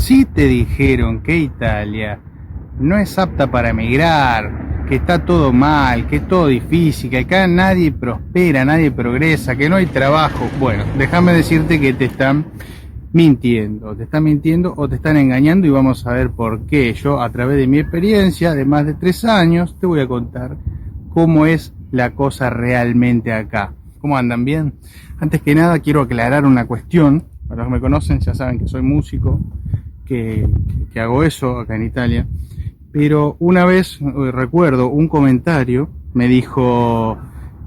Si te dijeron que Italia no es apta para emigrar, que está todo mal, que es todo difícil, que acá nadie prospera, nadie progresa, que no hay trabajo, bueno, déjame decirte que te están mintiendo o te están engañando, y vamos a ver por qué. Yo, a través de mi experiencia de más de 3 años, te voy a contar cómo es la cosa realmente acá. ¿Cómo andan? ¿Bien? Antes que nada quiero aclarar una cuestión. Para los que me conocen ya saben que soy músico, que hago eso acá en Italia. Pero una vez recuerdo un comentario, me dijo: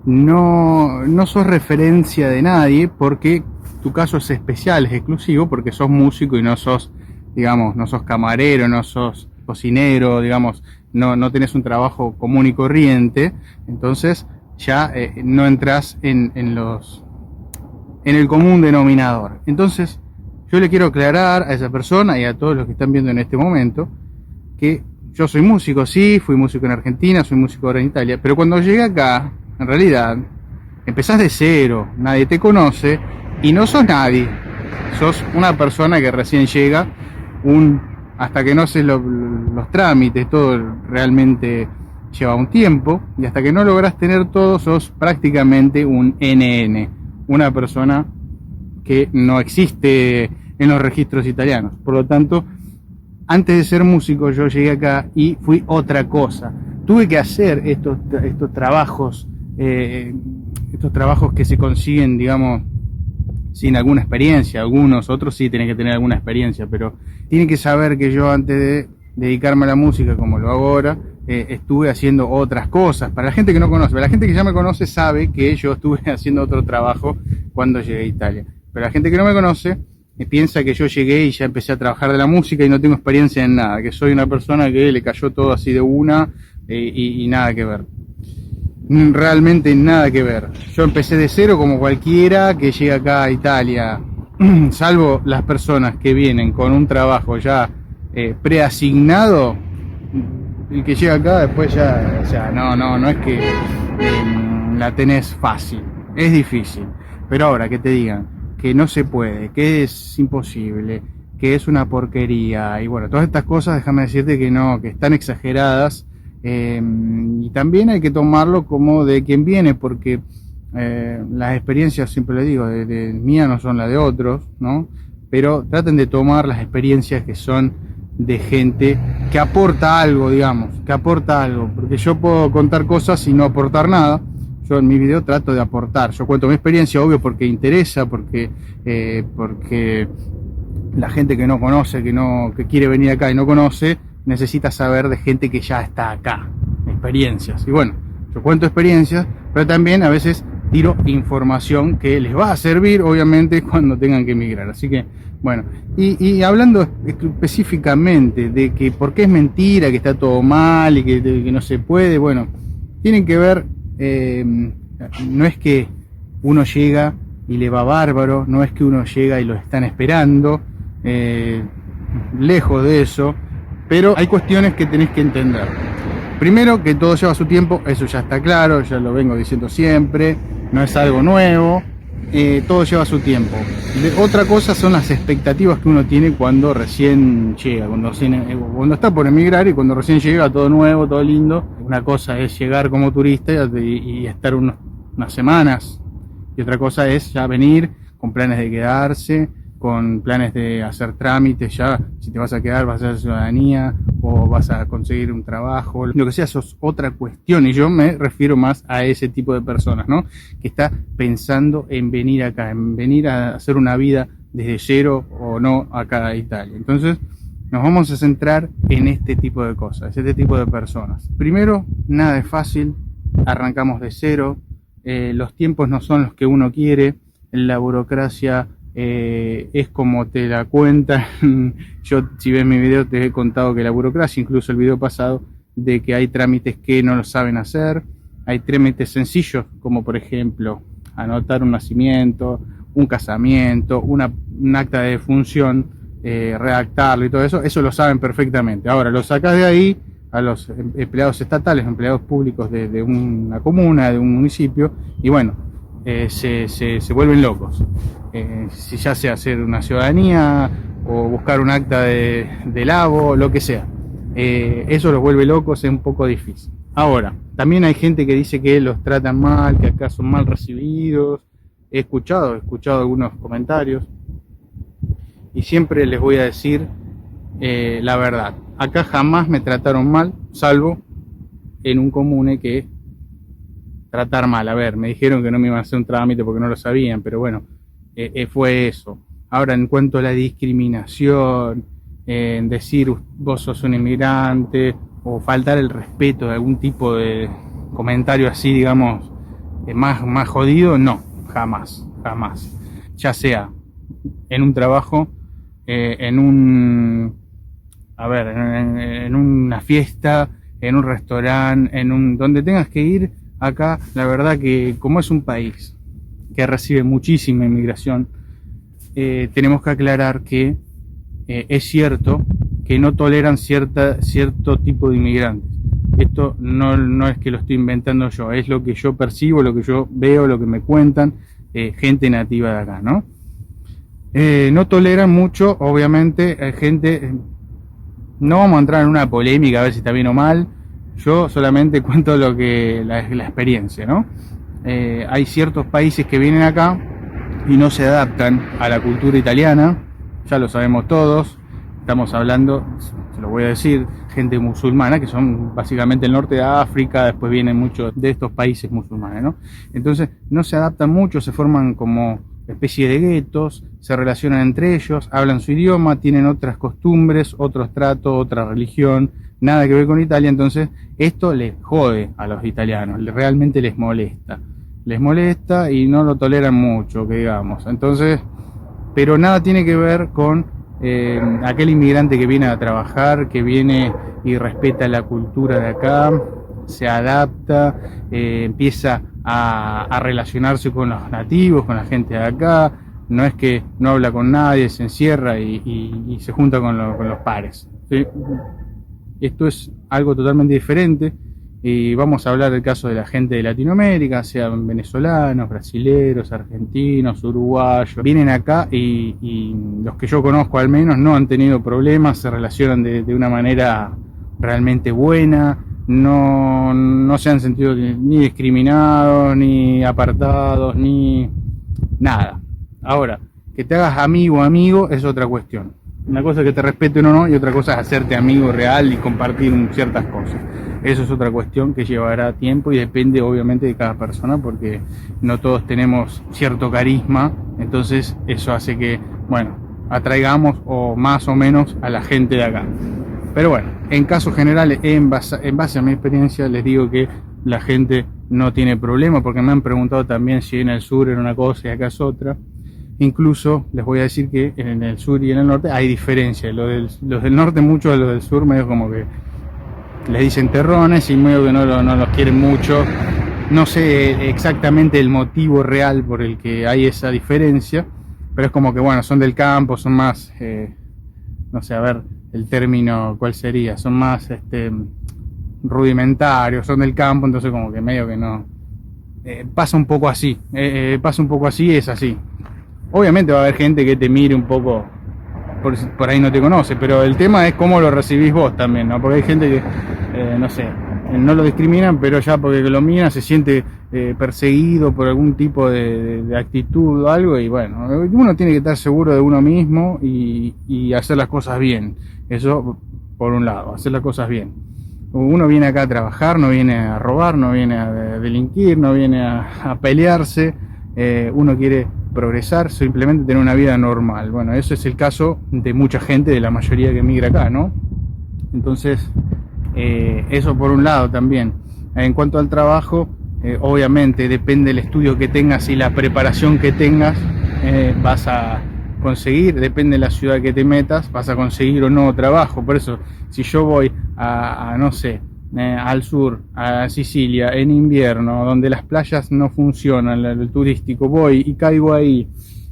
no sos referencia de nadie porque tu caso es especial, es exclusivo, porque sos músico y no sos, digamos, no sos camarero, no sos cocinero, digamos, no tenés un trabajo común y corriente, entonces ya no entras en el común denominador. Entonces yo le quiero aclarar a esa persona y a todos los que están viendo en este momento que yo soy músico, sí, fui músico en Argentina, soy músico ahora en Italia, pero cuando llegué acá, en realidad, empezás de cero, nadie te conoce y no sos nadie, sos una persona que recién llega, hasta que no haces los trámites, todo realmente lleva un tiempo, y hasta que no lográs tener todo, sos prácticamente un NN, una persona que no existe en los registros italianos. Por lo tanto, antes de ser músico yo llegué acá y fui otra cosa. Tuve que hacer estos trabajos que se consiguen, digamos, sin alguna experiencia. Algunos, otros sí tienen que tener alguna experiencia, pero tienen que saber que yo, antes de dedicarme a la música como lo hago ahora, estuve haciendo otras cosas. Para la gente que no conoce, para la gente que ya me conoce sabe que yo estuve haciendo otro trabajo cuando llegué a Italia. Pero la gente que no me conoce piensa que yo llegué y ya empecé a trabajar de la música y no tengo experiencia en nada, que soy una persona que le cayó todo así de una y nada que ver. Realmente nada que ver. Yo empecé de cero como cualquiera que llega acá a Italia, salvo las personas que vienen con un trabajo ya preasignado. El que llega acá después ya, o sea, no es que la tenés fácil, es difícil. Pero ahora que te digan que no se puede, que es imposible, que es una porquería, y bueno, todas estas cosas, déjame decirte que no, que están exageradas, y también hay que tomarlo como de quien viene, porque las experiencias, siempre le digo, de mía no son las de otros, ¿no? Pero traten de tomar las experiencias que son de gente que aporta algo, digamos, que aporta algo, porque yo puedo contar cosas y no aportar nada. Yo en mi video trato de aportar, yo cuento mi experiencia, obvio, porque interesa, porque la gente que no conoce, que quiere venir acá y no conoce, necesita saber de gente que ya está acá, experiencias. Y bueno, yo cuento experiencias, pero también a veces tiro información que les va a servir, obviamente, cuando tengan que emigrar. Así que, bueno, y hablando específicamente de que por qué es mentira, que está todo mal y que no se puede, bueno, tienen que ver, no es que uno llega y le va bárbaro, no es que uno llega y lo están esperando, lejos de eso, pero hay cuestiones que tenés que entender. Primero, que todo lleva su tiempo, eso ya está claro, ya lo vengo diciendo siempre, no es algo nuevo, todo lleva su tiempo. Otra cosa son las expectativas que uno tiene cuando recién llega, cuando está por emigrar y cuando recién llega, todo nuevo, todo lindo. Una cosa es llegar como turista y estar unas semanas, y otra cosa es ya venir con planes de quedarse, con planes de hacer trámites, ya si te vas a quedar, vas a hacer ciudadanía o vas a conseguir un trabajo, lo que sea, eso es otra cuestión, y yo me refiero más a ese tipo de personas, ¿no? Que está pensando en venir acá, en venir a hacer una vida desde cero o no acá a Italia. Entonces nos vamos a centrar en este tipo de cosas, este tipo de personas. Primero, nada es fácil, arrancamos de cero, los tiempos no son los que uno quiere, la burocracia es como te la cuentan. Yo, si ves mi video, te he contado que la burocracia, incluso el video pasado, de que hay trámites que no lo saben hacer, hay trámites sencillos, como por ejemplo anotar un nacimiento, un casamiento, un acta de defunción, redactarlo y todo eso, eso lo saben perfectamente. Ahora lo sacas de ahí a los empleados estatales, empleados públicos de una comuna, de un municipio, y bueno, se vuelven locos. Si ya sea hacer una ciudadanía, o buscar un acta de labo, lo que sea. Eso los vuelve locos, es un poco difícil. Ahora, también hay gente que dice que los tratan mal, que acá son mal recibidos. He escuchado algunos comentarios y siempre les voy a decir la verdad. Acá jamás me trataron mal, salvo en un comune que tratar mal. A ver, me dijeron que no me iban a hacer un trámite porque no lo sabían, pero bueno, fue eso. Ahora, en cuanto a la discriminación, en decir vos sos un inmigrante o faltar el respeto de algún tipo de comentario así, digamos, más jodido, no, jamás. Ya sea en un trabajo, en una fiesta, en un restaurante, donde tengas que ir. Acá, la verdad que como es un país que recibe muchísima inmigración, tenemos que aclarar que es cierto que no toleran cierto tipo de inmigrantes. Esto no es que lo estoy inventando yo, es lo que yo percibo, lo que yo veo, lo que me cuentan gente nativa de acá, ¿no? No toleran mucho, obviamente, gente. No vamos a entrar en una polémica a ver si está bien o mal. Yo solamente cuento la experiencia, ¿no? Hay ciertos países que vienen acá y no se adaptan a la cultura italiana, ya lo sabemos todos. Estamos hablando, se lo voy a decir, gente musulmana, que son básicamente el norte de África, después vienen muchos de estos países musulmanes, ¿no? Entonces no se adaptan mucho, se forman como especie de guetos, se relacionan entre ellos, hablan su idioma, tienen otras costumbres, otros tratos, otra religión, nada que ver con Italia. Entonces esto les jode a los italianos, realmente les molesta y no lo toleran mucho, que digamos. Entonces, pero nada tiene que ver con aquel inmigrante que viene a trabajar, que viene y respeta la cultura de acá, se adapta, empieza a relacionarse con los nativos, con la gente de acá. No es que no habla con nadie, se encierra y se junta con los pares, ¿sí? Esto es algo totalmente diferente. Y vamos a hablar del caso de la gente de Latinoamérica, sean venezolanos, brasileros, argentinos, uruguayos. Vienen acá y los que yo conozco al menos no han tenido problemas, se relacionan de una manera realmente buena, no se han sentido ni discriminados, ni apartados, ni nada. Ahora, que te hagas amigo es otra cuestión. Una cosa es que te respeten o no, y otra cosa es hacerte amigo real y compartir ciertas cosas. Eso es otra cuestión que llevará tiempo y depende obviamente de cada persona, porque no todos tenemos cierto carisma. Entonces eso hace que, bueno, atraigamos o más o menos a la gente de acá. Pero bueno, en casos generales, en base a mi experiencia, les digo que la gente no tiene problema, porque me han preguntado también si en el sur era una cosa y acá es otra. Incluso les voy a decir que en el sur y en el norte hay diferencia. Los del norte, muchos de los del sur, medio como que les dicen terrones y medio que no los quieren mucho. No sé exactamente el motivo real por el que hay esa diferencia, pero es como que, bueno, son del campo, son más, no sé, a ver el término cuál sería, son más rudimentarios, son del campo, entonces como que medio que no. Pasa un poco así, es así. Obviamente va a haber gente que te mire un poco, por ahí no te conoce, pero el tema es cómo lo recibís vos también, ¿no? Porque hay gente que, no sé, no lo discriminan, pero ya porque lo miran se siente perseguido por algún tipo de actitud o algo, y bueno, uno tiene que estar seguro de uno mismo y hacer las cosas bien. Eso por un lado, hacer las cosas bien. Uno viene acá a trabajar, no viene a robar, no viene a delinquir, no viene a pelearse. Uno quiere progresar, simplemente tener una vida normal. Bueno, eso es el caso de mucha gente, de la mayoría que emigra acá, ¿no? Entonces, eso por un lado también. En cuanto al trabajo, obviamente depende del estudio que tengas y la preparación que tengas, vas a conseguir, depende de la ciudad que te metas, vas a conseguir o no trabajo. Por eso, si yo voy no sé, al sur, a Sicilia, en invierno, donde las playas no funcionan, el turístico, voy y caigo ahí,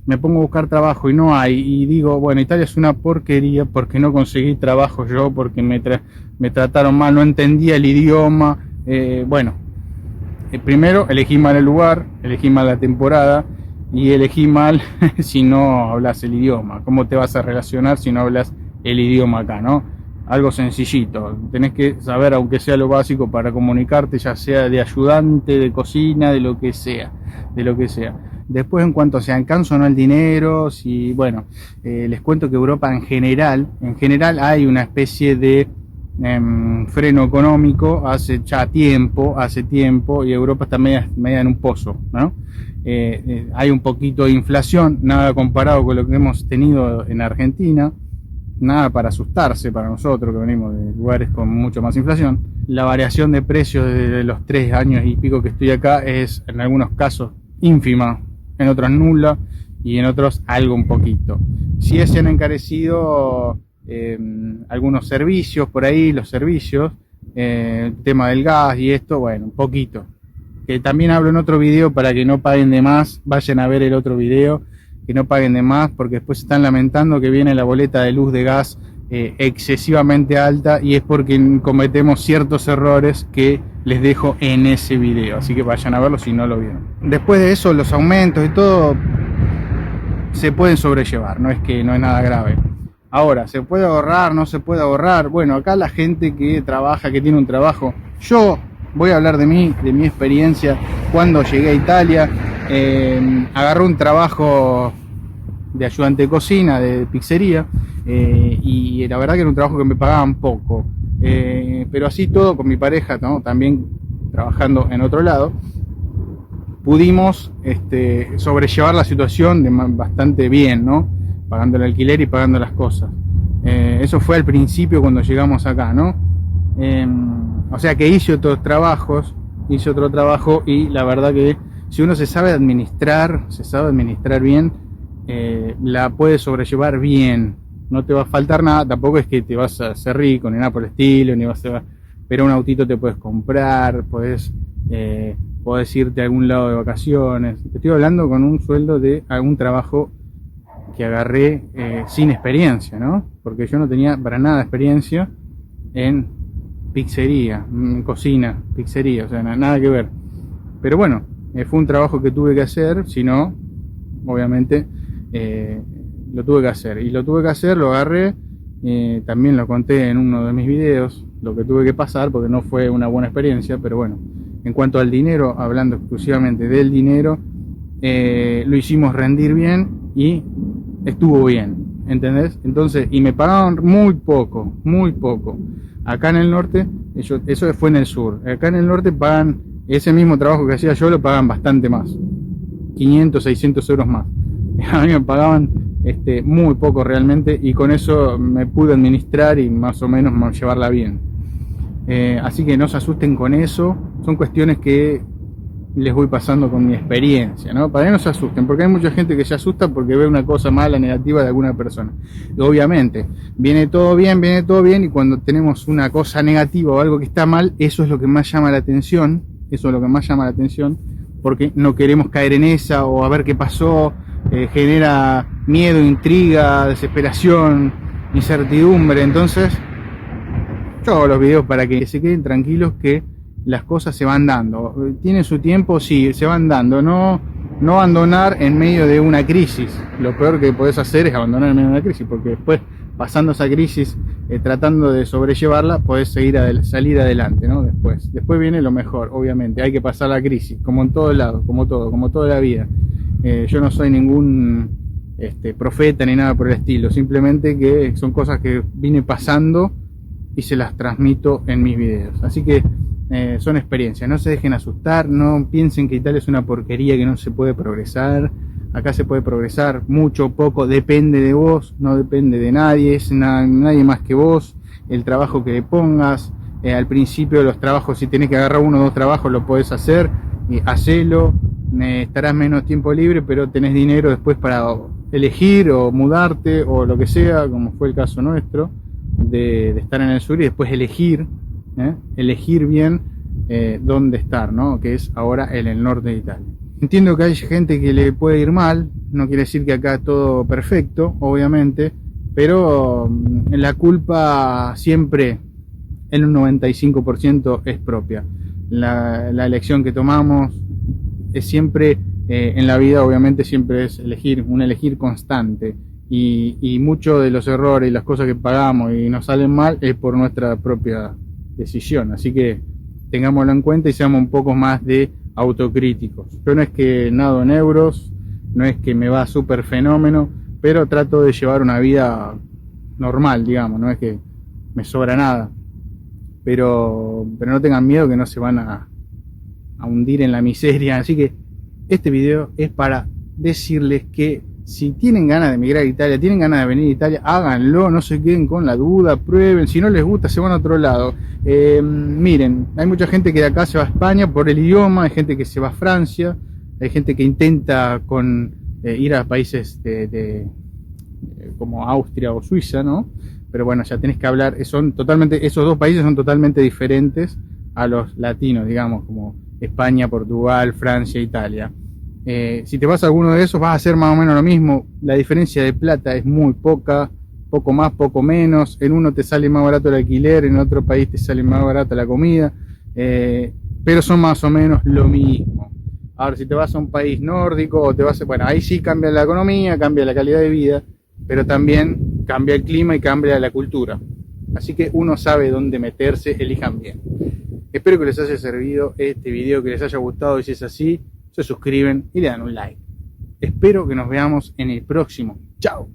me pongo a buscar trabajo y no hay, y digo, bueno, Italia es una porquería porque no conseguí trabajo yo, porque me trataron mal, no entendía el idioma. Bueno, primero elegí mal el lugar, elegí mal la temporada, y elegí mal si no hablas el idioma. ¿Cómo te vas a relacionar si no hablas el idioma acá, no? Algo sencillito, tenés que saber, aunque sea lo básico, para comunicarte, ya sea de ayudante, de cocina, de lo que sea, de lo que sea. Después, en cuanto se alcanza o no el dinero, si, bueno, les cuento que Europa en general hay una especie de freno económico hace tiempo, y Europa está media en un pozo, ¿no? Hay un poquito de inflación, nada comparado con lo que hemos tenido en Argentina, nada para asustarse para nosotros que venimos de lugares con mucho más inflación. La variación de precios de los 3 años y pico que estoy acá es en algunos casos ínfima, en otros nula y en otros algo un poquito. Sí se han encarecido algunos servicios por ahí, los servicios, el tema del gas y esto, bueno, un poquito. Que también hablo en otro video para que no paguen de más, vayan a ver el otro video, que no paguen de más, porque después se están lamentando que viene la boleta de luz de gas excesivamente alta, y es porque cometemos ciertos errores que les dejo en ese video, así que vayan a verlo si no lo vieron. Después de eso, los aumentos y todo se pueden sobrellevar, no es nada grave. Ahora, ¿se puede ahorrar? ¿No se puede ahorrar? Bueno, acá la gente que trabaja, que tiene un trabajo, yo voy a hablar de mi experiencia cuando llegué a Italia. Agarré un trabajo de ayudante de cocina, de pizzería, y la verdad que era un trabajo que me pagaban poco, pero así todo, con mi pareja, ¿no? También trabajando en otro lado, pudimos sobrellevar la situación bastante bien, ¿no? Pagando el alquiler y pagando las cosas. Eso fue al principio cuando llegamos acá, ¿no? O sea que hice otro trabajo, y la verdad que si uno se sabe administrar bien, la puede sobrellevar bien, no te va a faltar nada. Tampoco es que te vas a hacer rico ni nada por el estilo, pero un autito te puedes comprar, podés irte a algún lado de vacaciones. Te estoy hablando con un sueldo de algún trabajo que agarré sin experiencia, ¿no? Porque yo no tenía para nada experiencia en pizzería, cocina, pizzería, o sea, nada que ver. Pero bueno, fue un trabajo que tuve que hacer, si no, obviamente lo tuve que hacer. Y lo tuve que hacer, lo agarré, también lo conté en uno de mis videos, lo que tuve que pasar, porque no fue una buena experiencia, pero bueno. En cuanto al dinero, hablando exclusivamente del dinero, lo hicimos rendir bien y estuvo bien, ¿entendés? Entonces, y me pagaban muy poco. Acá en el norte, eso fue en el sur, acá en el norte pagan, ese mismo trabajo que hacía yo lo pagan bastante más, 500, 600 euros más. A mí me pagaban muy poco realmente, y con eso me pude administrar y más o menos llevarla bien. Así que no se asusten con eso, son cuestiones que les voy pasando con mi experiencia, ¿no? Para que no se asusten, porque hay mucha gente que se asusta porque ve una cosa mala, negativa de alguna persona. Y obviamente, viene todo bien, y cuando tenemos una cosa negativa o algo que está mal, eso es lo que más llama la atención, porque no queremos caer en esa, o a ver qué pasó, genera miedo, intriga, desesperación, incertidumbre. Entonces, yo hago los videos para que se queden tranquilos, que las cosas se van dando. Tiene su tiempo, sí, se van dando. No abandonar en medio de una crisis. Lo peor que podés hacer es abandonar en medio de una crisis, porque después, pasando esa crisis, tratando de sobrellevarla, podés salir adelante, ¿no? Después viene lo mejor, obviamente. Hay que pasar la crisis, como en todos lados, como toda la vida. Yo no soy ningún profeta ni nada por el estilo. Simplemente que son cosas que vine pasando y se las transmito en mis videos. Así que son experiencias, no se dejen asustar, no piensen que Italia es una porquería, que no se puede progresar. Acá se puede progresar mucho, poco, depende de vos, no depende de nadie, es nadie más que vos, el trabajo que le pongas. Al principio de los trabajos, si tenés que agarrar 1 o 2 trabajos, lo podés hacer, hacelo, estarás menos tiempo libre, pero tenés dinero después para elegir o mudarte o lo que sea, como fue el caso nuestro, de estar en el sur y después elegir bien dónde estar, ¿no? Que es ahora en el norte de Italia. Entiendo que hay gente que le puede ir mal, no quiere decir que acá todo perfecto, obviamente, pero la culpa siempre, en un 95%, es propia. La elección que tomamos es siempre en la vida obviamente siempre es un elegir constante, y muchos de los errores y las cosas que pagamos y nos salen mal es por nuestra propia decisión, así que tengámoslo en cuenta y seamos un poco más de autocríticos. Yo no es que nado en euros, no es que me va súper fenómeno, pero trato de llevar una vida normal, digamos, no es que me sobra nada, pero no tengan miedo que no se van a hundir en la miseria. Así que este video es para decirles que si tienen ganas de emigrar a Italia, tienen ganas de venir a Italia, háganlo, no se queden con la duda, prueben, si no les gusta se van a otro lado. Miren, hay mucha gente que de acá se va a España por el idioma, hay gente que se va a Francia, hay gente que intenta ir a países como Austria o Suiza, ¿no? Pero bueno, ya tenés que hablar, esos dos países son totalmente diferentes a los latinos, digamos, como España, Portugal, Francia, Italia. Si te vas a alguno de esos vas a hacer más o menos lo mismo. La diferencia de plata es muy poca, poco más, poco menos. En uno te sale más barato el alquiler, en otro país te sale más barata la comida, pero son más o menos lo mismo. Ahora, si te vas a un país nórdico o bueno, ahí sí cambia la economía, cambia la calidad de vida, pero también cambia el clima y cambia la cultura. Así que uno sabe dónde meterse, elijan bien. Espero que les haya servido este video, que les haya gustado, y si es así, se suscriben y le dan un like. Espero que nos veamos en el próximo. ¡Chao!